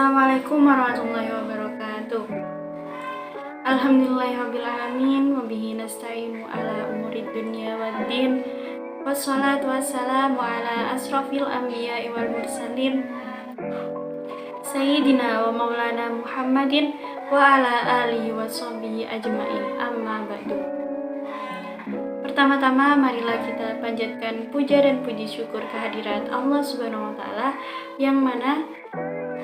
Assalamualaikum warahmatullahi wabarakatuh. Alhamdulillahirrabbilalamin. Wabihi nasta'inu ala umurid dunya waddin. Wassalatu wassalamu ala asrafil anbiya'i wal mursalin Sayyidina wa maulana Muhammadin wa ala alihi wa sahbihi ajma'in, amma ba'du. Pertama-tama marilah kita panjatkan puja dan puji syukur kehadirat Allah Subhanahu wa taala yang mana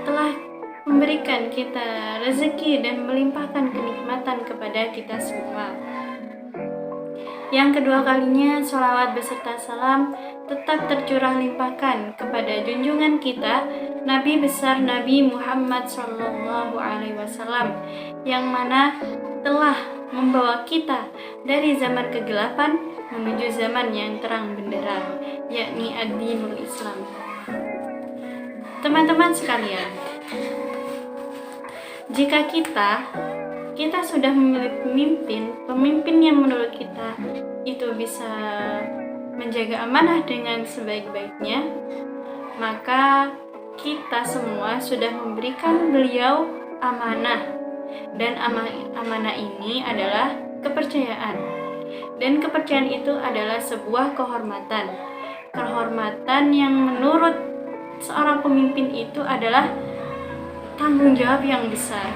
telah memberikan kita rezeki dan melimpahkan kenikmatan kepada kita semua. Yang kedua kalinya, sholawat beserta salam tetap tercurah limpahkan kepada junjungan kita, Nabi besar Nabi Muhammad SAW, yang mana telah membawa kita dari zaman kegelapan menuju zaman yang terang benderang, yakni ad-dinul Islam. Teman-teman sekalian, jika kita sudah memilih pemimpin yang menurut kita itu bisa menjaga amanah dengan sebaik-baiknya, maka kita semua sudah memberikan beliau amanah, dan amanah ini adalah kepercayaan, dan kepercayaan itu adalah sebuah kehormatan yang menurut seorang pemimpin itu adalah tanggung jawab yang besar.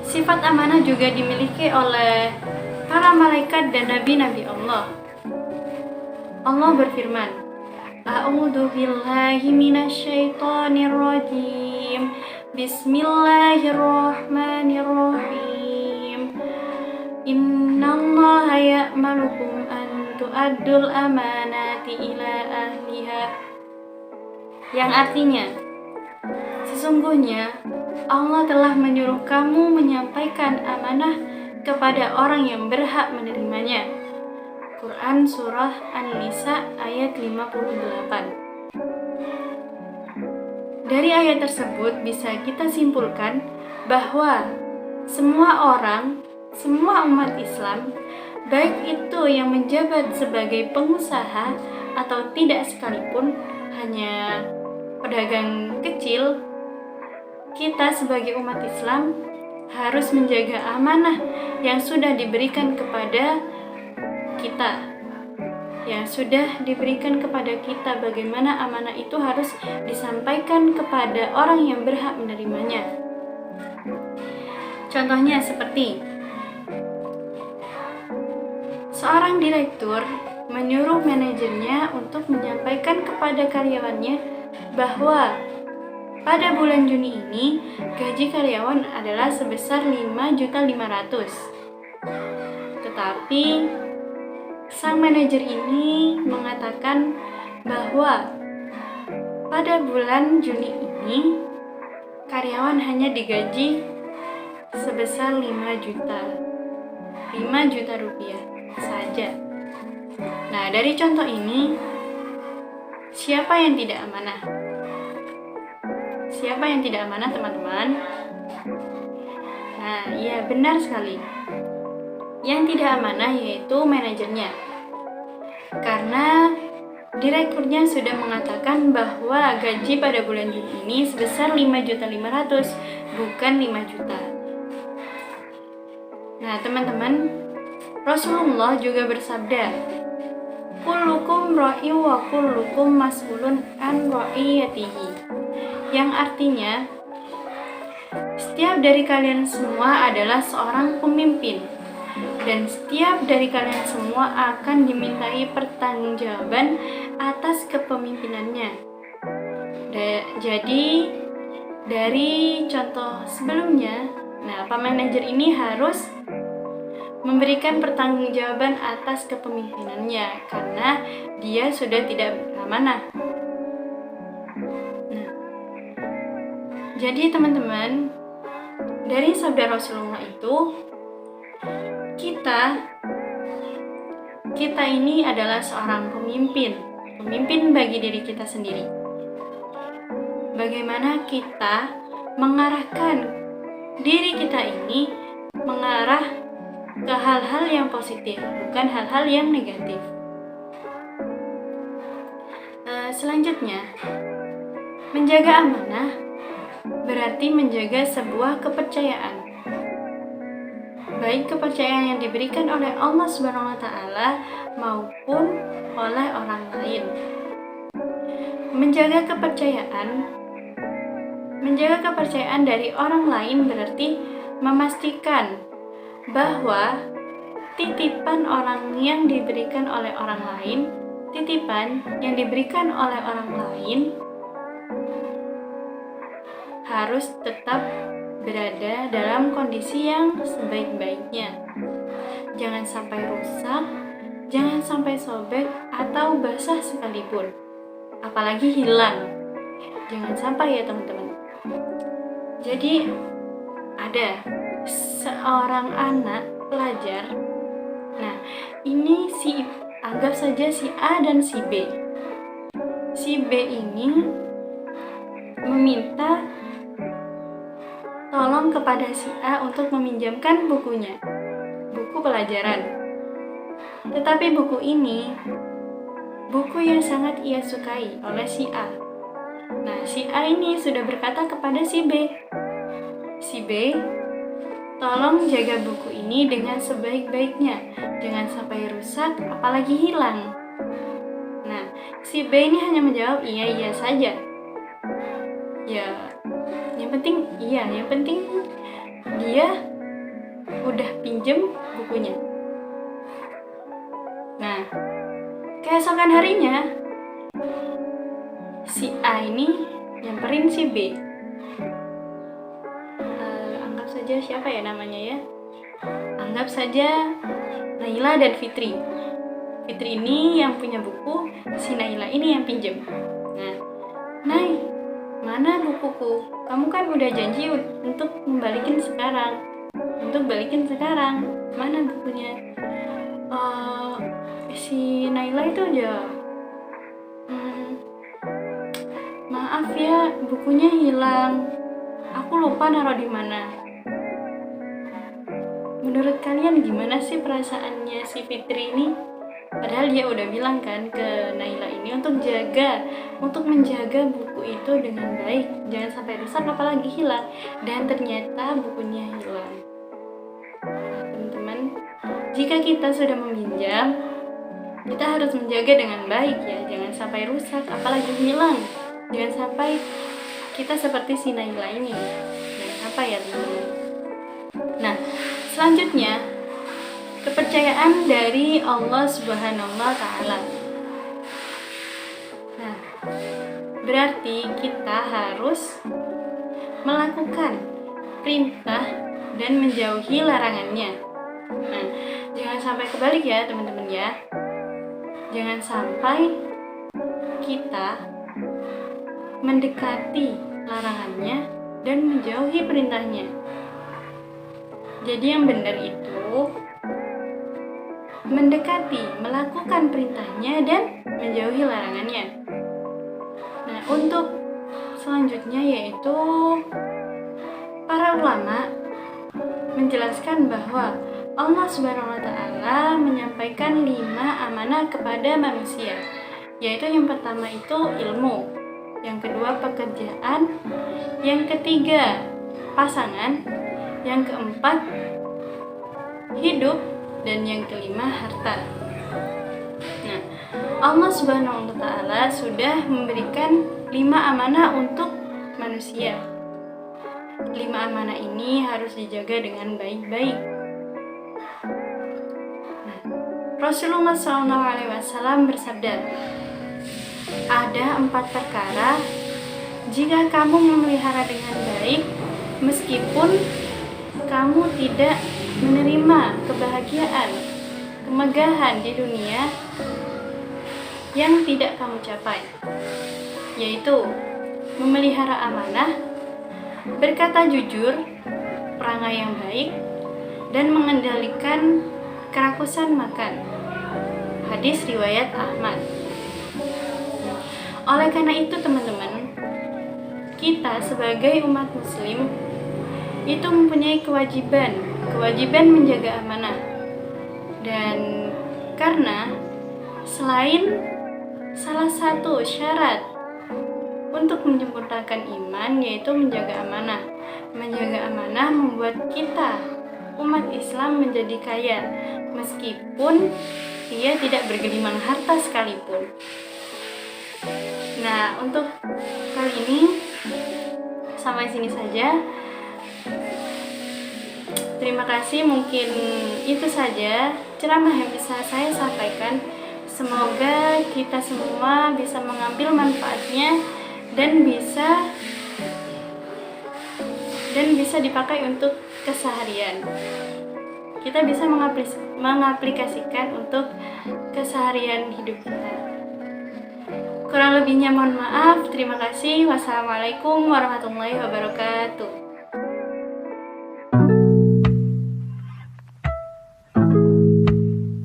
Sifat amanah juga dimiliki oleh para malaikat dan nabi-nabi Allah. Allah berfirman, A'udzu billahi minasyaitonir rajim. Bismillahirrahmanirrahim. Innallaha ya'murukum an tu'addul amanati ila ahliha. Yang artinya, sesungguhnya Allah telah menyuruh kamu menyampaikan amanah kepada orang yang berhak menerimanya. Quran Surah An-Nisa ayat 58. Dari ayat tersebut bisa kita simpulkan bahwa semua orang, semua umat Islam, baik itu yang menjabat sebagai pengusaha atau tidak sekalipun, hanya pedagang kecil, kita sebagai umat Islam harus menjaga amanah yang sudah diberikan kepada kita. Bagaimana amanah itu harus disampaikan kepada orang yang berhak menerimanya. Contohnya seperti seorang direktur menyuruh manajernya untuk menyampaikan kepada karyawannya bahwa pada bulan Juni ini gaji karyawan adalah sebesar 5.500.000. Tetapi sang manajer ini mengatakan bahwa pada bulan Juni ini karyawan hanya digaji sebesar 5 juta rupiah saja. Nah, dari contoh ini, siapa yang tidak amanah? Siapa yang tidak amanah, teman-teman? Nah, iya, benar sekali. Yang tidak amanah yaitu manajernya. Karena direkturnya sudah mengatakan bahwa gaji pada bulan Juni ini sebesar 5.500.000, bukan 5 juta. Nah, teman-teman, Rasulullah juga bersabda, kullukum ra'i wa kullukum mas'ulun an ra'iyatihi. Yang artinya, setiap dari kalian semua adalah seorang pemimpin, dan setiap dari kalian semua akan dimintai pertanggungjawaban atas kepemimpinannya. Jadi dari contoh sebelumnya, Pak manajer ini harus memberikan pertanggungjawaban atas kepemimpinannya karena dia sudah tidak beramanah. Jadi teman-teman, dari sabda Rasulullah itu, kita ini adalah seorang pemimpin bagi diri kita sendiri. Bagaimana kita mengarahkan diri kita ini mengarah ke hal-hal yang positif, bukan hal-hal yang negatif. Selanjutnya, menjaga amanah berarti menjaga sebuah kepercayaan, baik kepercayaan yang diberikan oleh Allah Subhanahu wa taala maupun oleh orang lain. Menjaga kepercayaan dari orang lain berarti memastikan bahwa titipan yang diberikan oleh orang lain harus tetap berada dalam kondisi yang sebaik-baiknya. Jangan sampai rusak, jangan sampai sobek atau basah sekalipun, apalagi hilang. Jangan sampai ya teman-teman. Jadi ada seorang anak pelajar. Nah, ini anggap saja si A dan si B. Si B ini meminta tolong kepada si A untuk meminjamkan bukunya, buku pelajaran. Tetapi buku ini buku yang sangat ia sukai oleh si A. Nah, si A ini sudah berkata kepada si B, tolong jaga buku ini dengan sebaik-baiknya, jangan sampai rusak, apalagi hilang. Nah, si B ini hanya menjawab iya saja. Ya, yang penting dia udah pinjem bukunya. Nah, keesokan harinya si A ini nyamperin si B. Anggap saja siapa ya namanya ya? Anggap saja Naila dan Fitri. Fitri ini yang punya buku, si Naila ini yang pinjem. Nah, Nay, mana bukuku? Kamu kan udah janji untuk balikin sekarang. Mana bukunya? Si Naila itu aja. Maaf ya, bukunya hilang. Aku lupa naruh di mana. Menurut kalian gimana sih perasaannya si Fitri ini? Padahal dia udah bilang kan ke Naila ini untuk menjaga buku itu dengan baik, jangan sampai rusak apalagi hilang. Dan ternyata bukunya hilang. Nah, teman-teman, jika kita sudah meminjam, kita harus menjaga dengan baik ya, jangan sampai rusak apalagi hilang. Jangan sampai kita seperti si Naila ini. Jangan sampai ya teman-teman. Nah, selanjutnya kepercayaan dari Allah Subhanahu wa taala. Nah, berarti kita harus melakukan perintah dan menjauhi larangannya. Nah, jangan sampai kebalik ya teman-teman ya. Jangan sampai kita mendekati larangannya dan menjauhi perintahnya. Jadi yang benar itu mendekati, melakukan perintahnya dan menjauhi larangannya. Nah, untuk selanjutnya yaitu para ulama menjelaskan bahwa Allah Subhanahu wa taala menyampaikan 5 amanah kepada manusia, yaitu yang pertama itu ilmu, yang kedua pekerjaan, yang ketiga pasangan, yang keempat hidup, dan yang kelima harta. Nah, Allah Subhanahu wa taala sudah memberikan 5 amanah untuk manusia. 5 amanah ini harus dijaga dengan baik-baik. Nah, Rasulullah SAW bersabda, ada 4 perkara jika kamu memelihara dengan baik, meskipun kamu tidak menerima kebahagiaan, kemegahan di dunia yang tidak kamu capai, yaitu memelihara amanah, berkata jujur, perangai yang baik, dan mengendalikan kerakusan makan. Hadis riwayat Ahmad. Oleh karena itu teman-teman, kita sebagai umat muslim itu mempunyai kewajiban menjaga amanah. Dan karena selain salah satu syarat untuk menyempurnakan iman, yaitu menjaga amanah. Menjaga amanah membuat kita, umat Islam, menjadi kaya, meskipun ia tidak bergelimang harta sekalipun. Nah, untuk kali ini sampai sini saja. Terima kasih, mungkin itu saja ceramah yang bisa saya sampaikan. Semoga kita semua bisa mengambil manfaatnya dan bisa dipakai untuk keseharian. Kita bisa mengaplikasikan untuk keseharian hidup kita. Kurang lebihnya mohon maaf. Terima kasih. Wassalamualaikum warahmatullahi wabarakatuh.